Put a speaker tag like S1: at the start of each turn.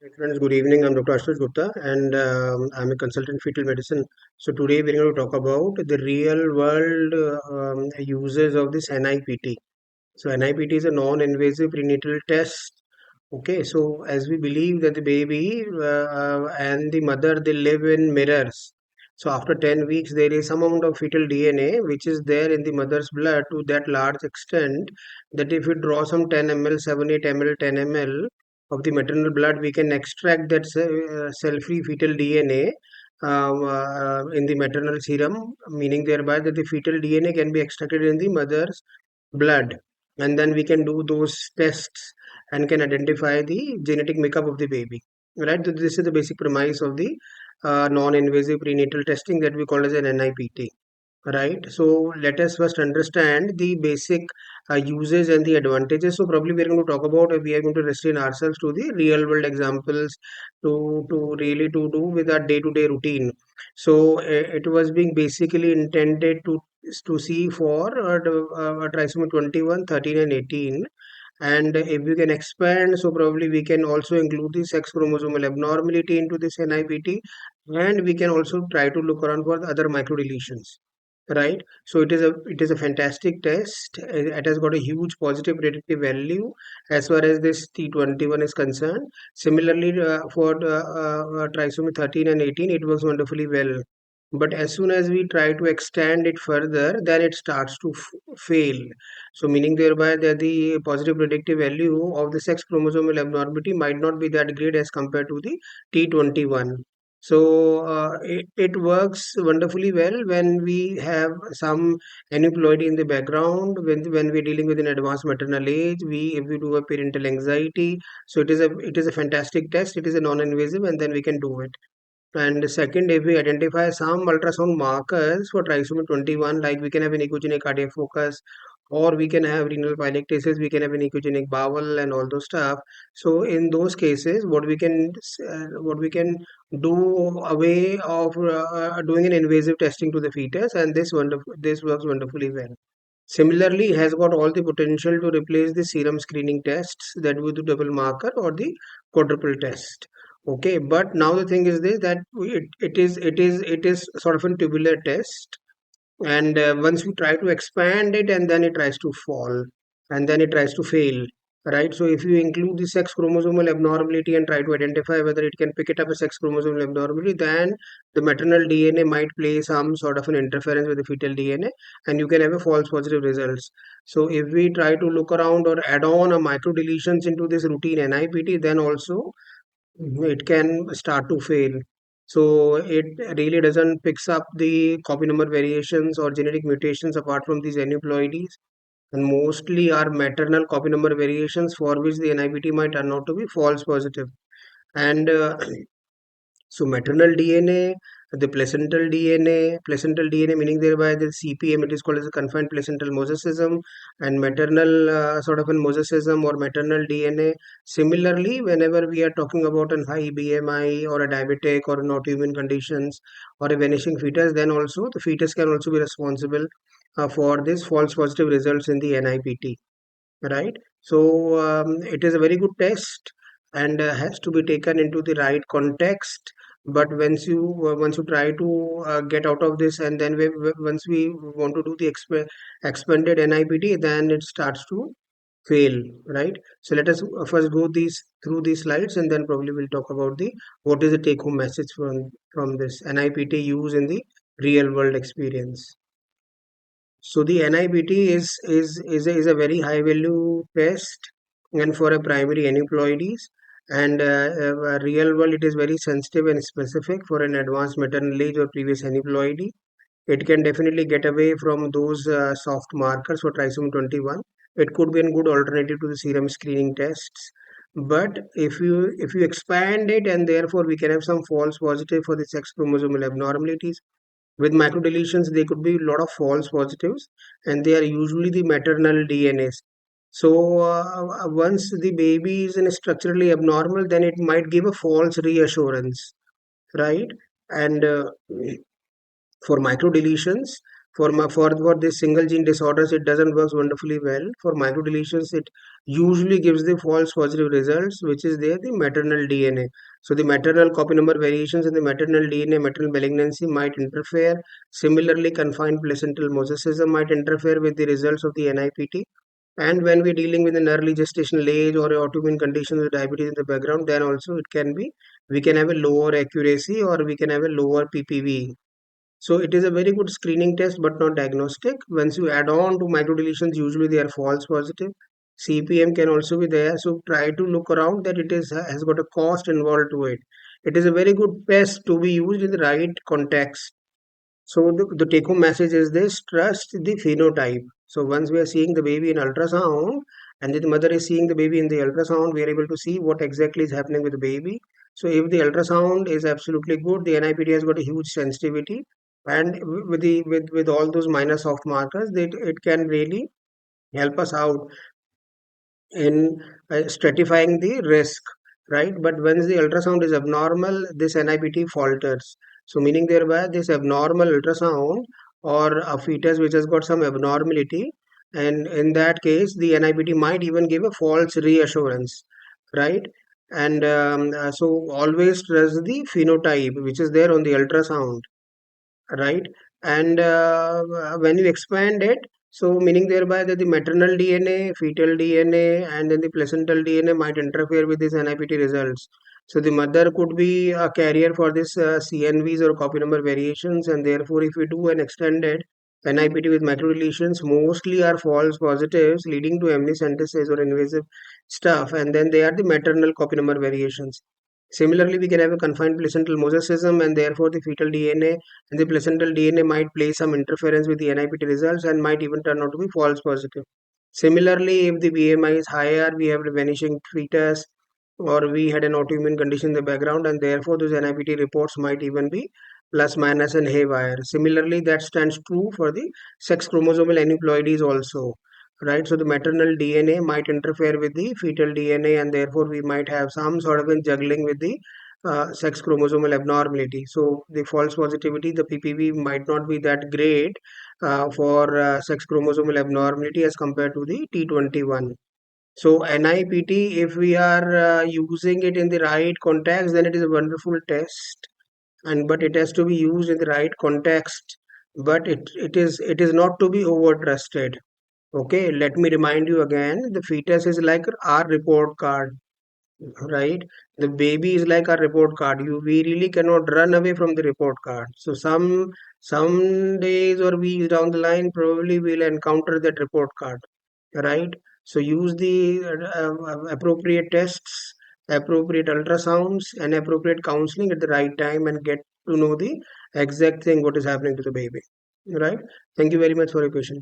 S1: Hey friends, good evening. I'm Dr. Ashutosh Gupta and I'm a consultant in fetal medicine. So today we're going to talk about the real world uses of this NIPT. So NIPT is a non-invasive prenatal test. Okay, so as we believe that the baby and the mother, they live in mirrors. So after 10 weeks, there is some amount of fetal DNA which is there in the mother's blood to that large extent that if we draw some 10 ml, 7, 8 ml, 10 ml of the maternal blood, we can extract that cell-free fetal DNA in the maternal serum, meaning thereby that the fetal DNA can be extracted in the mother's blood, and then we can do those tests and can identify the genetic makeup of the baby, right? So this is the basic premise of the non-invasive prenatal testing that we call as an NIPT, right? So let us first understand the basic uses and the advantages. So probably we're going to talk about, we are going to restrain ourselves to the real world examples to really to do with our day-to-day routine. So it was being basically intended to see for trisomy 21, 13 and 18. And if we can expand, so probably we can also include the sex chromosomal abnormality into this NIPT, and we can also try to look around for the other microdeletions, right? So it is a fantastic test. It has got a huge positive predictive value as far as this T21 is concerned. Similarly, for trisomy 13 and 18, it works wonderfully well. But as soon as we try to extend it further, then it starts to fail. So meaning thereby that the positive predictive value of the sex chromosomal abnormality might not be that great as compared to the T21. So it works wonderfully well when we have some aneuploidy in the background, when we're dealing with an advanced maternal age, if we do a parental anxiety. So it is a fantastic test. It is a non-invasive, and then we can do it. And second, if we identify some ultrasound markers for trisomy 21, like we can have an echogenic cardiac focus, or we can have renal pyelectasis, we can have an echogenic bowel, and all those stuff. So in those cases, what we can do a way of doing an invasive testing to the fetus, and this works wonderfully well. Similarly, has got all the potential to replace the serum screening tests that would do double marker or the quadruple test. Okay, but now the thing is this, that it is sort of a tubular test, and once we try to expand it, and then it tries to fall, and then it tries to fail, right? So if you include the sex chromosomal abnormality and try to identify whether it can pick it up a sex chromosomal abnormality, then the maternal DNA might play some sort of an interference with the fetal DNA, and you can have a false positive results. So if we try to look around or add on a micro deletions into this routine NIPT, then also it can start to fail. So it really doesn't picks up the copy number variations or genetic mutations apart from these aneuploidies, and mostly are maternal copy number variations for which the NIPT might turn out to be false positive. And so maternal DNA, the placental DNA meaning thereby the CPM, it is called as a confined placental mosaicism, and maternal sort of an mosaicism or maternal DNA. Similarly, whenever we are talking about an high BMI or a diabetic or an autoimmune conditions or a vanishing fetus, then also the fetus can also be responsible for this false positive results in the NIPT, right? So it is a very good test and has to be taken into the right context. But once you try to get out of this, and then once we want to do the expanded NIPT, then it starts to fail, right? So let us first go these through these slides, and then probably we'll talk about the what is the take home message from this NIPT use in the real world experience. So the NIPT is a very high value test, and for a primary aneuploidies, and real world it is very sensitive and specific for an advanced maternal age or previous aneuploidy. It can definitely get away from those soft markers for trisomy 21. It could be a good alternative to the serum screening tests. But if you expand it, and therefore we can have some false positive for the sex chromosomal abnormalities, with microdeletions, there could be a lot of false positives, and they are usually the maternal DNAs. So once the baby is in a structurally abnormal, then it might give a false reassurance, right? And for microdeletions, For this single gene disorders, it doesn't work wonderfully well. For microdeletions, it usually gives the false positive results, which is there the maternal DNA. So the maternal copy number variations in the maternal DNA, maternal malignancy might interfere. Similarly, confined placental mosaicism might interfere with the results of the NIPT. And when we're dealing with an early gestational age or autoimmune condition with diabetes in the background, then also it can be, we can have a lower accuracy or we can have a lower PPV. So it is a very good screening test, but not diagnostic. Once you add on to microdeletions, usually they are false positive. CPM can also be there. So try to look around that it is has got a cost involved to it. It is a very good test to be used in the right context. So the take home message is this: trust the phenotype. So once we are seeing the baby in ultrasound and the mother is seeing the baby in the ultrasound, we are able to see what exactly is happening with the baby. So if the ultrasound is absolutely good, the NIPT has got a huge sensitivity, and with all those minor soft markers, that it can really help us out in stratifying the risk, right? But once the ultrasound is abnormal, this NIPT falters. So, meaning thereby this abnormal ultrasound or a fetus which has got some abnormality, and in that case, the NIPT might even give a false reassurance, right? And so, always trust the phenotype which is there on the ultrasound, right? And when you expand it, so meaning thereby that the maternal DNA, fetal DNA, and then the placental DNA might interfere with these NIPT results. So the mother could be a carrier for this CNVs or copy number variations, and therefore, if we do an extended NIPT with microdeletions, mostly are false positives leading to amniocentesis or invasive stuff, and then they are the maternal copy number variations. Similarly, we can have a confined placental mosaicism, and therefore the fetal DNA and the placental DNA might play some interference with the NIPT results and might even turn out to be false positive. Similarly, if the BMI is higher, we have a vanishing fetus, or we had an autoimmune condition in the background, and therefore those NIPT reports might even be plus minus and haywire. Similarly, that stands true for the sex chromosomal aneuploidies also. Right, so the maternal DNA might interfere with the fetal DNA, and therefore we might have some sort of a juggling with the sex chromosomal abnormality. So the false positivity, the PPV might not be that great for sex chromosomal abnormality as compared to the T21. So NIPT, if we are using it in the right context, then it is a wonderful test, and but it has to be used in the right context. But it is not to be over trusted. Okay, let me remind you again. The fetus is like our report card, right? The baby is like our report card. We really cannot run away from the report card. So some days or weeks down the line, probably we'll encounter that report card, right? So use the appropriate tests, appropriate ultrasounds, and appropriate counseling at the right time, and get to know the exact thing what is happening to the baby, right? Thank you very much for your question.